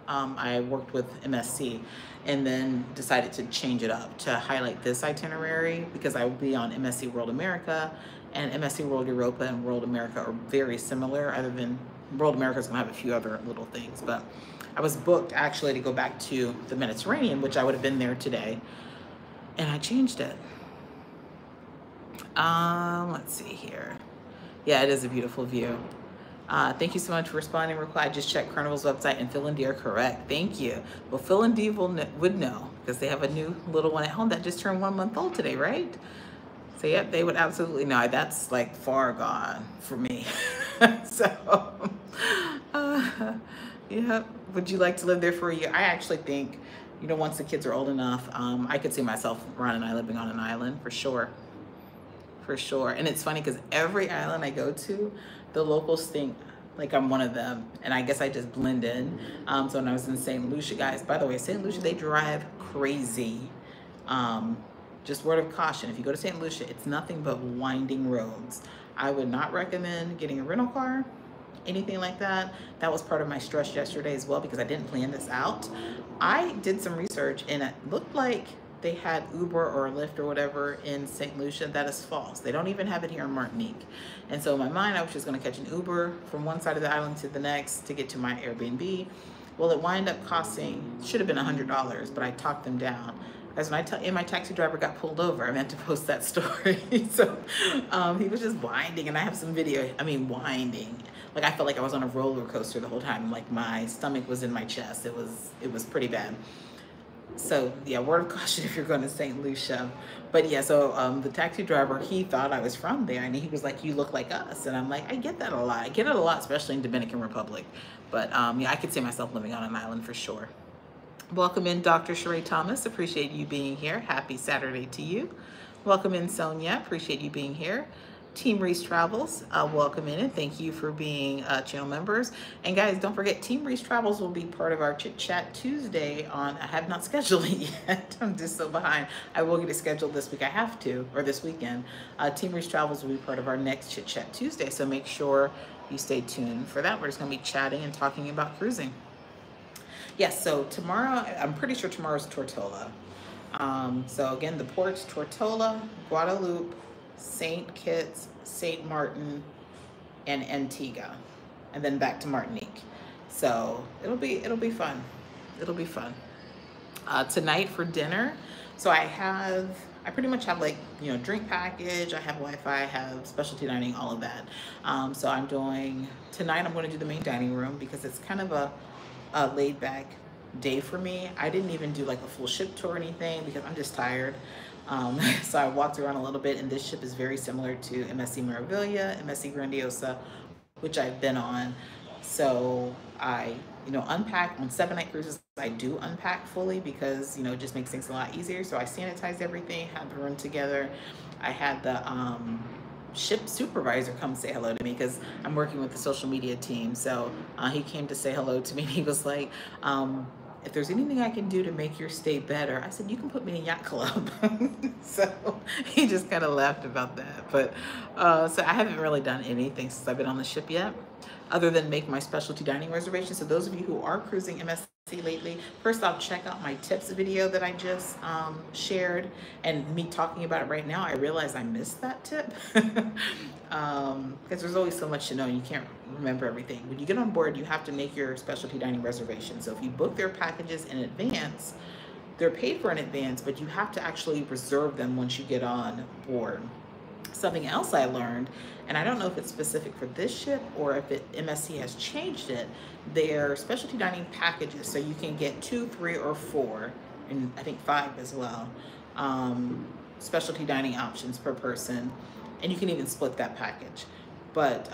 I worked with MSC, and then decided to change it up to highlight this itinerary because I will be on MSC World America, and MSC World Europa and World America are very similar, other than World America is gonna have a few other little things. But I was booked actually to go back to the Mediterranean, which I would have been there today, and I changed it. Let's see here. Yeah, it is a beautiful view. Thank you so much for responding. I just checked Carnival's website and Phil and Dee are correct. Thank you. Well, Phil and Dee would know because they have a new little one at home that just turned 1 month old today, right? So yep, they would absolutely know. That's like far gone for me. So, yeah. Would you like to live there for a year? I actually think, you know, once the kids are old enough, I could see myself living on an island for sure. For sure. And it's funny because every island I go to, the locals think like I'm one of them, and I guess I just blend in. So when I was in St. Lucia, guys, by the way, St. Lucia, they drive crazy. Just word of caution, if you go to St. Lucia, it's nothing but winding roads. I would not recommend getting a rental car, anything like that. That was part of my stress yesterday as well because I didn't plan this out. I did some research and it looked like they had Uber or Lyft or whatever in St. Lucia. That is false. They don't even have it here in Martinique. And so in my mind, I was just gonna catch an Uber from one side of the island to the next to get to my Airbnb. Well, it wound up costing, should have been $100, but I talked them down. As when my taxi driver got pulled over, I meant to post that story. So he was just winding, and I have some video, winding. Like I felt like I was on a roller coaster the whole time. Like my stomach was in my chest. It was pretty bad. So yeah, word of caution if you're going to St. Lucia. But yeah, so the taxi driver, he thought I was from there, and he was like, "You look like us." And I'm like, I get that a lot. I get it a lot, especially in Dominican Republic. But yeah, I could see myself living on an island for sure. Welcome in, Dr. Sheree Thomas. Appreciate you being here. Happy Saturday to you. Welcome in, Sonia. Appreciate you being here. Team Reese Travels, welcome in, and thank you for being channel members. And guys, don't forget, Team Reese Travels will be part of our Chit Chat Tuesday on, I have not scheduled it yet. I'm just so behind. I will get it scheduled this week. I have to, or this weekend. Team Reese Travels will be part of our next Chit Chat Tuesday, so make sure you stay tuned for that. We're just gonna be chatting and talking about cruising. Yes, so tomorrow, I'm pretty sure tomorrow's Tortola. So again, the ports, Tortola, Guadeloupe, St. Kitts, St. Martin, and Antigua, and then back to Martinique. So it'll be fun. It'll be fun. Tonight for dinner, so I pretty much have like, you know, drink package, I have Wi-Fi, I have specialty dining, all of that. So tonight I'm going to do the main dining room because it's kind of a laid back day for me. I didn't even do like a full ship tour or anything because I'm just tired. So I walked around a little bit, and this ship is very similar to MSC Meraviglia, MSC Grandiosa, which I've been on. So I, unpack on 7-night cruises. I do unpack fully because, it just makes things a lot easier. So I sanitized everything, had the room together. I had the ship supervisor come say hello to me because I'm working with the social media team. So he came to say hello to me, and he was like, if there's anything I can do to make your stay better, I said, you can put me in a yacht club. So he just kind of laughed about that. But so I haven't really done anything since I've been on the ship yet, other than make my specialty dining reservation. So those of you who are cruising MSC lately, first off, check out my tips video that I just shared, and me talking about it right now, I realized I missed that tip. because there's always so much to know and you can't remember everything. When you get on board, you have to make your specialty dining reservation. So if you book their packages in advance, they're paid for in advance, but you have to actually reserve them once you get on board. Something else I learned, and I don't know if it's specific for this ship or if MSC has changed it, their specialty dining packages, so you can get 2, 3, or 4, and I think 5 as well, specialty dining options per person, and you can even split that package. But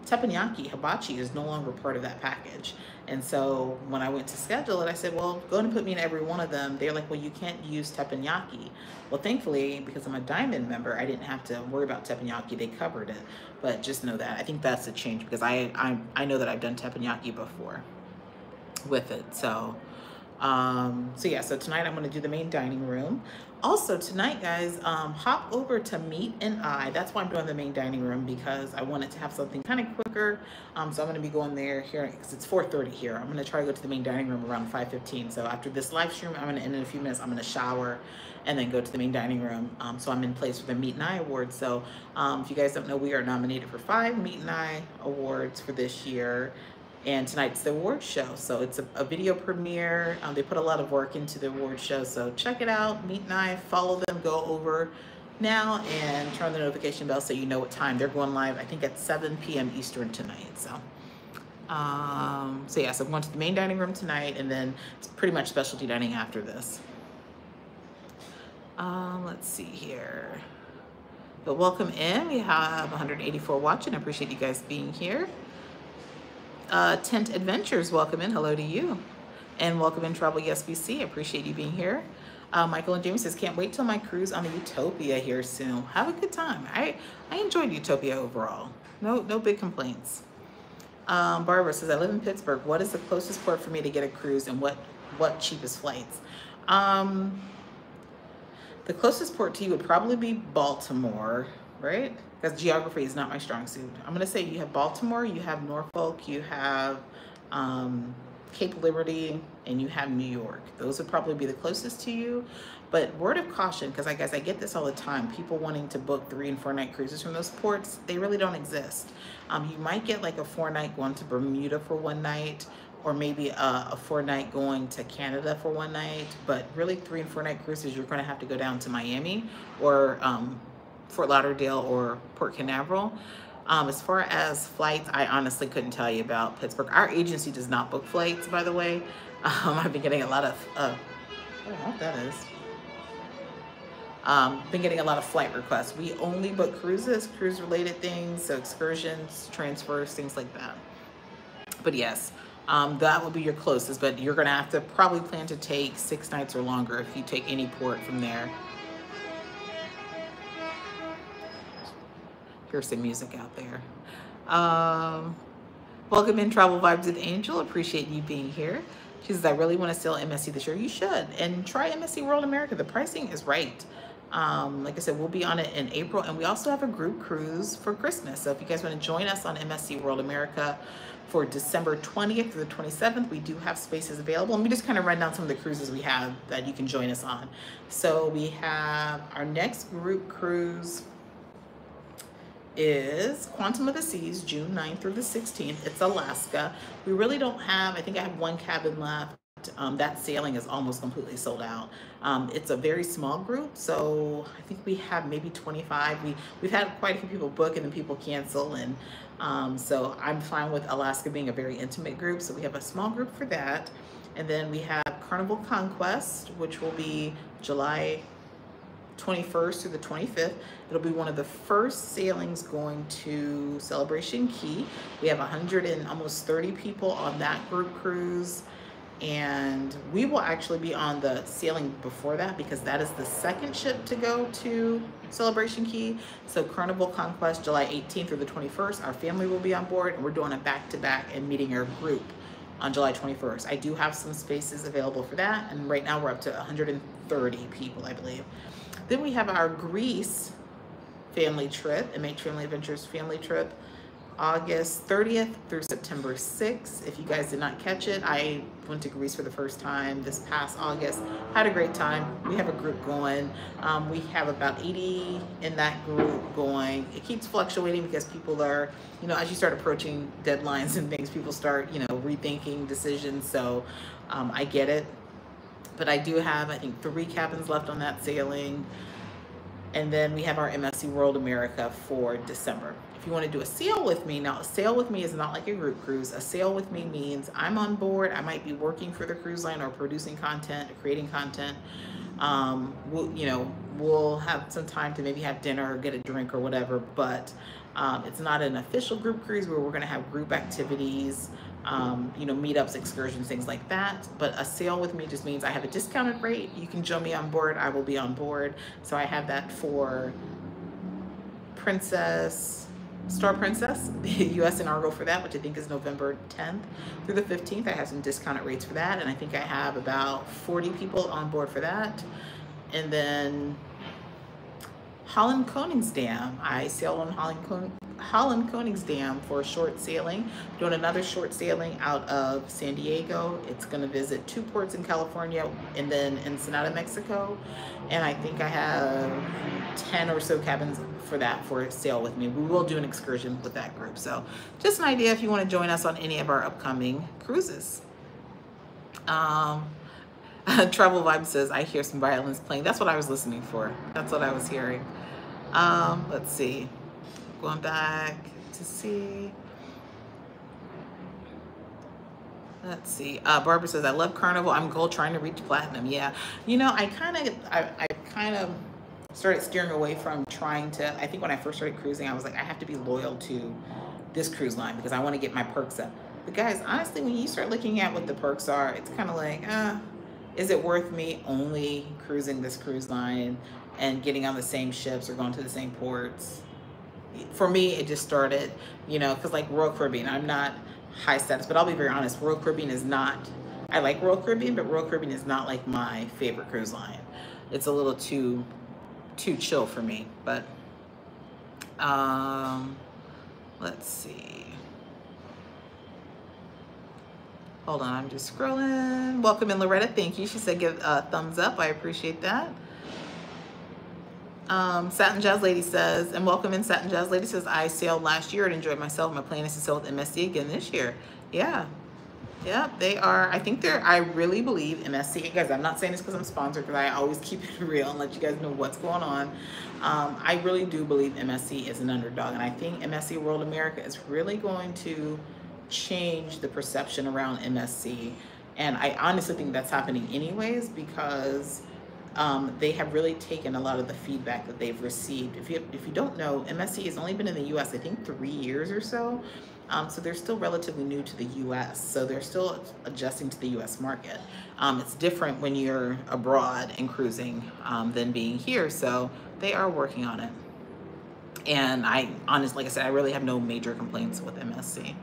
teppanyaki, hibachi, is no longer part of that package. And so when I went to schedule it, I said, well, go ahead and put me in every one of them. They're like, well, you can't use teppanyaki. Well, thankfully, because I'm a diamond member, I didn't have to worry about teppanyaki. They covered it. But just know that. I think that's a change because I know that I've done teppanyaki before with it. So yeah, so tonight I'm going to do the main dining room. Also tonight, guys, hop over to Meet and I. That's why I'm doing the main dining room, because I wanted to have something kind of quicker. So I'm going to be going there here because it's 4:30 here. I'm going to try to go to the main dining room around 5:15. So after this live stream, I'm going to end in a few minutes. I'm going to shower and then go to the main dining room. So I'm in place for the Meet and I Awards. So if you guys don't know, we are nominated for 5 Meet and I Awards for this year. And tonight's the award show. So it's a video premiere. They put a lot of work into the award show. So check it out, Meet and I, follow them, go over now and turn on the notification bell so you know what time they're going live. I think at 7 p.m. Eastern tonight. So yeah, so I'm going to the main dining room tonight, and then it's pretty much specialty dining after this. Let's see here. But welcome in. We have 184 watching. I appreciate you guys being here. Tent Adventures, welcome in. Hello to you. And welcome in Travel Yes BC. Appreciate you being here. Michael and James says, can't wait till my cruise on the Utopia here soon. Have a good time. I enjoyed Utopia overall. No big complaints. Barbara says, I live in Pittsburgh. What is the closest port for me to get a cruise, and what cheapest flights? The closest port to you would probably be Baltimore, right? Because geography is not my strong suit. I'm going to say you have Baltimore, you have Norfolk, you have Cape Liberty, and you have New York. Those would probably be the closest to you. But word of caution, because I guess I get this all the time, people wanting to book 3- and 4-night cruises from those ports, they really don't exist. You might get like a 4-night going to Bermuda for 1 night, or maybe a 4-night going to Canada for 1 night. But really 3- and 4-night cruises, you're going to have to go down to Miami or Fort Lauderdale or Port Canaveral. As far as flights, I honestly couldn't tell you about Pittsburgh. Our agency does not book flights, by the way. I've been getting a lot of, I don't know what that is. Been getting a lot of flight requests. We only book cruises, cruise-related things, so excursions, transfers, things like that. But yes, that will be your closest, but you're going to have to probably plan to take 6 nights or longer if you take any port from there. Here's some music out there. Welcome in Travel Vibes with Angel. Appreciate you being here. She says, I really want to sail MSC this year. You should. And try MSC World America. The pricing is right. Like I said, we'll be on it in April. And we also have a group cruise for Christmas. So if you guys want to join us on MSC World America for December 20th through the 27th, we do have spaces available. Let me just kind of run down some of the cruises we have that you can join us on. So we have our next group cruise is Quantum of the Seas, June 9th through the 16th. It's Alaska. We really don't have, I think I have 1 cabin left. That sailing is almost completely sold out. It's a very small group, so I think we have maybe 25. We've had quite a few people book and then people cancel, and so I'm fine with Alaska being a very intimate group. So we have a small group for that. And then we have Carnival Conquest, which will be July 21st through the 25th. It'll be one of the first sailings going to Celebration Key. We have 130 people on that group cruise, and we will actually be on the sailing before that because that is the second ship to go to Celebration Key. So Carnival Conquest, July 18th through the 21st, our family will be on board, and we're doing a back-to-back and meeting our group on July 21st. I do have some spaces available for that, and right now we're up to 130 people, I believe. Then we have our Greece family trip, MHFamilyAdventures family trip. August 30th through September 6th. If you guys did not catch it, I went to Greece for the first time this past August. Had a great time. We have a group going. We have about 80 in that group going. It keeps fluctuating because people are, you know, as you start approaching deadlines and things, people start, you know, rethinking decisions. So I get it. But I do have, I think, 3 cabins left on that sailing. And then we have our MSC World America for December. If you want to do a sail with me, now a sail with me is not like a group cruise. A sail with me means I'm on board. I might be working for the cruise line or producing content, or creating content. We'll have some time to maybe have dinner or get a drink or whatever, but it's not an official group cruise where we're going to have group activities, meetups, excursions, things like that. But a sail with me just means I have a discounted rate. You can join me on board. I will be on board. So I have that for Star Princess, the US and Argo for that, which I think is November 10th through the 15th. I have some discounted rates for that. And I think I have about 40 people on board for that. And then Holland Koningsdam. I sailed on Holland Koningsdam for a short sailing. Doing another short sailing out of San Diego. It's going to visit 2 ports in California and then Ensenada, Mexico. And I think I have 10 or so cabins for that for a sail with me. We will do an excursion with that group. So just an idea if you want to join us on any of our upcoming cruises. Travel Vibe says, I hear some violins playing. That's what I was listening for. That's what I was hearing. Let's see. Going back to see. Let's see. Barbara says, I love Carnival. I'm goal trying to reach platinum. Yeah. You know, I kind of started steering away from trying to, I think when I first started cruising, I was like, I have to be loyal to this cruise line because I want to get my perks up. But guys, honestly, when you start looking at what the perks are, it's kind of like, is it worth me only cruising this cruise line and getting on the same ships or going to the same ports? For me, it just started, because like Royal Caribbean, I'm not high status, but I'll be very honest, Royal Caribbean is not, I like Royal Caribbean, but Royal Caribbean is not like my favorite cruise line. It's a little too chill for me, but let's see. Hold on, I'm just scrolling. Welcome in, Loretta. Thank you. She said give a thumbs up. I appreciate that. Satin Jazz Lady says, and welcome in, Satin Jazz Lady says, I sailed last year and enjoyed myself. My plan is to sail with MSC again this year. Yeah. Yeah, they are. I think I really believe MSC, guys, I'm not saying this because I'm sponsored, because I always keep it real and let you guys know what's going on. I really do believe MSC is an underdog, and I think MSC World America is really going to change the perception around MSC. And I honestly think that's happening anyways, because they have really taken a lot of the feedback that they've received. If you don't know, MSC has only been in the US, I think 3 years or so. So they're still relatively new to the US. So they're still adjusting to the US market. It's different when you're abroad and cruising than being here. So they are working on it. And I honestly, like I said, I really have no major complaints with MSC.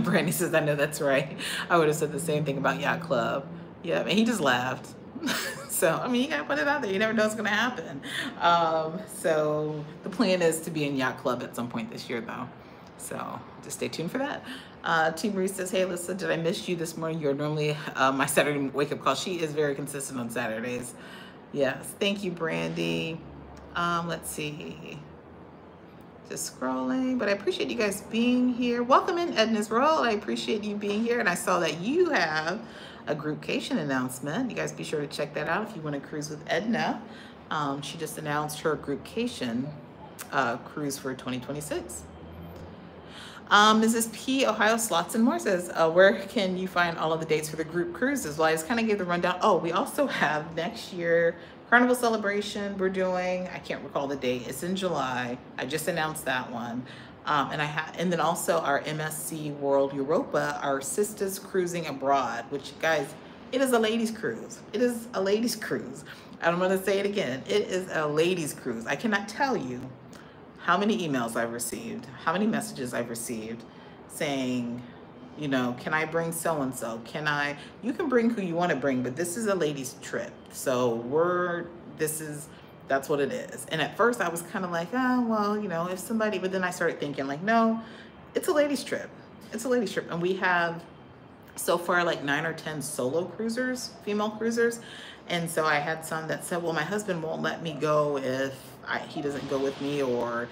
Brandy says, I know that's right. I would have said the same thing about Yacht Club. Yeah, and he just laughed. So, I mean, you gotta put it out there. You never know what's gonna happen. So the plan is to be in Yacht Club at some point this year, though. So just stay tuned for that. Team Marie says, hey, Alyssa, did I miss you this morning? You're normally my Saturday wake-up call. She is very consistent on Saturdays. Yes, thank you, Brandy. Let's see. Just scrolling, but I appreciate you guys being here. Welcome in, Edna's World. I appreciate you being here, and I saw that you have a groupcation announcement. You guys be sure to check that out if you want to cruise with Edna. She just announced her groupcation cruise for 2026. Mrs. P, Ohio Slots and More says, where can you find all of the dates for the group cruises? Well, I just kind of gave the rundown. Oh, we also have next year Carnival Celebration we're doing. I can't recall the date. It's in July. I just announced that one. And then also our MSC World Europa, our Sisters Cruising Abroad, which, guys, it is a ladies cruise. It is a ladies cruise. I'm going to say it again. It is a ladies cruise. I cannot tell you how many emails I've received, how many messages I've received saying, can I bring so-and-so? You can bring who you want to bring, but this is a ladies trip. So this is That's what it is. And at first I was kind of like, oh, well, you know, if somebody, but then I started thinking like, no, it's a ladies trip. It's a ladies trip. And we have so far like 9 or 10 solo cruisers, female cruisers. And so I had some that said, well, my husband won't let me go if he doesn't go with me, or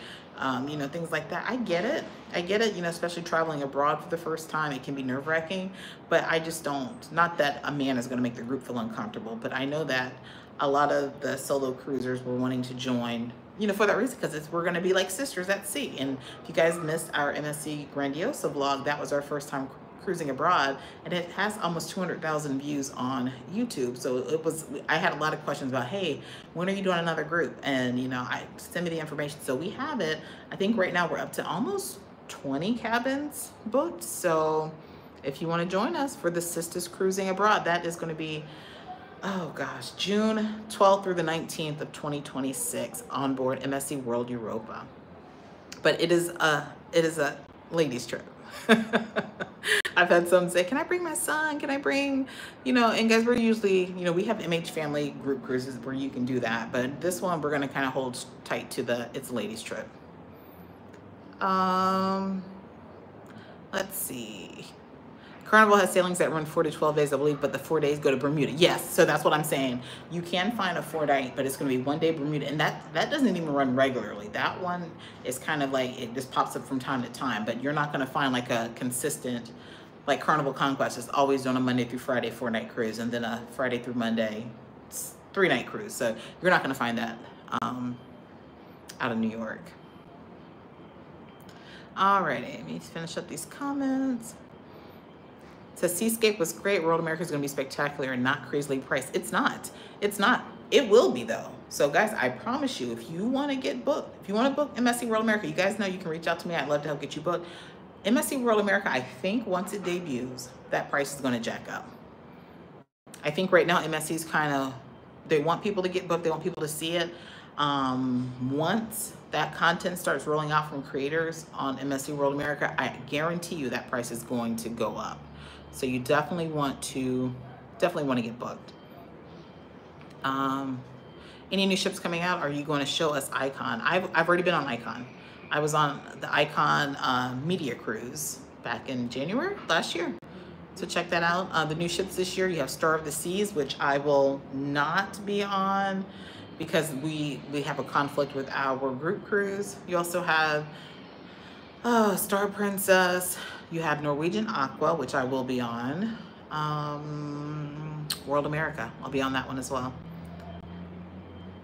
you know, things like that. I get it. I get it, you know, especially traveling abroad for the first time, it can be nerve-wracking, but I just don't, not that a man is going to make the group feel uncomfortable, but I know that a lot of the solo cruisers were wanting to join, you know, for that reason, because we're going to be like sisters at sea. And if you guys missed our MSC Grandiosa vlog, that was our first time cruising abroad, and it has almost 200,000 views on YouTube. So it was, I had a lot of questions about, hey, when are you doing another group? And you know, I send me the information. So we have it. I think right now we're up to almost 20 cabins booked. So if you want to join us for the Sisters Cruising Abroad, that is going to be, oh gosh, June 12th through the 19th of 2026 on board MSC World Europa. But it is a ladies trip. I've had some say, can I bring my son? Can I bring, you know, and guys, we're usually, you know, we have MH Family group cruises where you can do that. But this one, we're going to kind of hold tight to it's a ladies trip. Let's see. Carnival has sailings that run 4 to 12 days, I believe, but the 4 days go to Bermuda. Yes, so that's what I'm saying. You can find a 4-night, but it's going to be 1 day Bermuda, and that doesn't even run regularly. That one is kind of like, it just pops up from time to time, but you're not going to find like a consistent, like Carnival Conquest is always doing a Monday through Friday 4-night cruise, and then a Friday through Monday 3-night cruise. So you're not going to find that out of New York. Alrighty, let me finish up these comments. So Seascape was great. World America is going to be spectacular and not crazily priced. It's not. It's not. It will be though. So guys, I promise you, if you want to get booked, if you want to book MSC World America, you guys know you can reach out to me. I'd love to help get you booked. MSC World America, I think once it debuts, that price is going to jack up. I think right now MSC is kind of, they want people to get booked. They want people to see it. Once that content starts rolling out from creators on MSC World America, I guarantee you that price is going to go up. So you definitely want to get booked. Any new ships coming out? Are you going to show us Icon? I've already been on Icon. I was on the Icon media cruise back in January last year. So check that out. The new ships this year, you have Star of the Seas, which I will not be on because we have a conflict with our group cruise. You also have Star Princess. You have Norwegian Aqua, which I will be on. World America, I'll be on that one as well.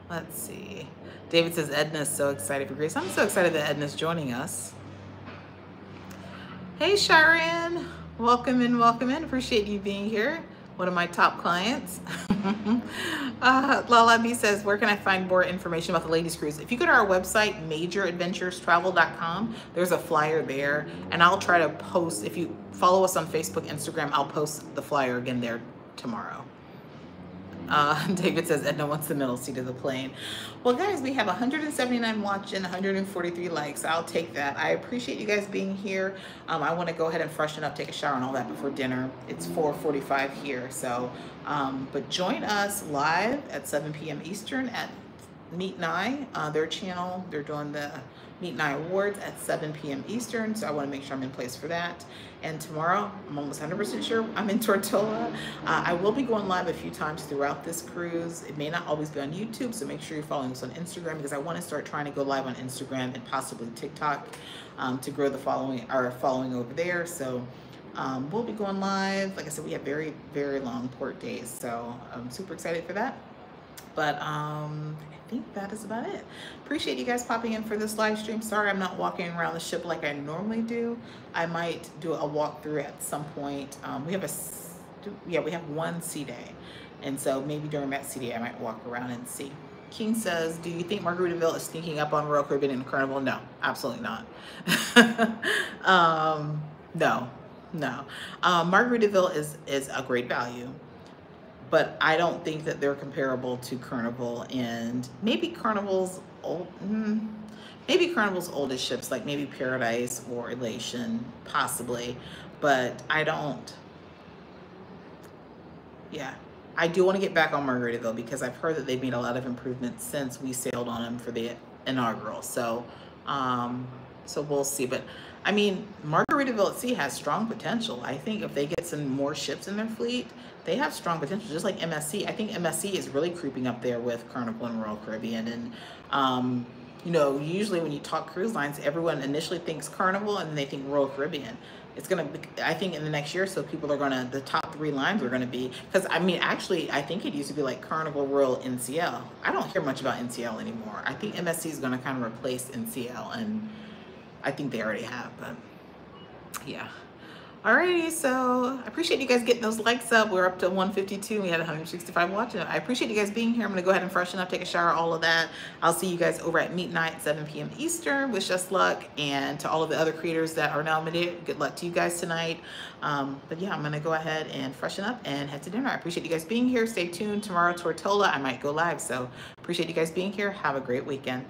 Let's see. David says Edna's so excited for Grace. I'm so excited that Edna's joining us. Hey Sharon, welcome in, welcome in. Appreciate you being here. One of my top clients. Lala B says, where can I find more information about the ladies cruise? If you go to our website, majoradventurestravel.com, there's a flyer there, and I'll try to post, if you follow us on Facebook, Instagram, I'll post the flyer again there tomorrow. David says Edna wants the middle seat of the plane. Well guys, we have 179 watching, 143 likes. I'll take that. I appreciate you guys being here. I want to go ahead and freshen up, take a shower and all that before dinner. It's 4:45 here. So but join us live at 7 p.m. Eastern at Meet Nye, their channel. They're doing the Meet Nye Awards at 7 p.m. Eastern, so I want to make sure I'm in place for that. And tomorrow, I'm almost 100% sure I'm in Tortola. I will be going live a few times throughout this cruise. It may not always be on YouTube, so make sure you're following us on Instagram, because I want to start trying to go live on Instagram and possibly TikTok to grow the following over there. So we'll be going live. Like I said, we have very, very long port days, so I'm super excited for that. But I think that is about it. Appreciate you guys popping in for this live stream. Sorry I'm not walking around the ship like I normally do. I might do a walkthrough at some point. We have one sea day, and so maybe during that sea day I might walk around and see. King says, do you think Margaritaville is sneaking up on Royal Caribbean and Carnival? No, absolutely not. No. Margaritaville is a great value, but I don't think that they're comparable to Carnival, and maybe Carnival's oldest ships, like maybe Paradise or Elation, possibly, but I I do want to get back on Margaritaville because I've heard that they've made a lot of improvements since we sailed on them for the inaugural. So we'll see. But I mean, Margaritaville at sea has strong potential. I think if they get some more ships in their fleet, they have strong potential, just like MSC. I think MSC is really creeping up there with Carnival and Royal Caribbean. And, you know, usually when you talk cruise lines, everyone initially thinks Carnival and then they think Royal Caribbean. It's going to be, I think in the next year or so, people are going to, the top 3 lines are going to be, because I mean, actually, I think it used to be like Carnival, Royal, NCL. I don't hear much about NCL anymore. I think MSC is going to kind of replace NCL, and I think they already have, but yeah. Alrighty, so I appreciate you guys getting those likes up. We're up to 152. We had 165 watching. I appreciate you guys being here. I'm going to go ahead and freshen up, take a shower, all of that. I'll see you guys over at Meet Night, 7 p.m. Eastern. Wish us luck. And to all of the other creators that are nominated, good luck to you guys tonight. But yeah, I'm going to go ahead and freshen up and head to dinner. I appreciate you guys being here. Stay tuned. Tomorrow, Tortola, I might go live. So appreciate you guys being here. Have a great weekend.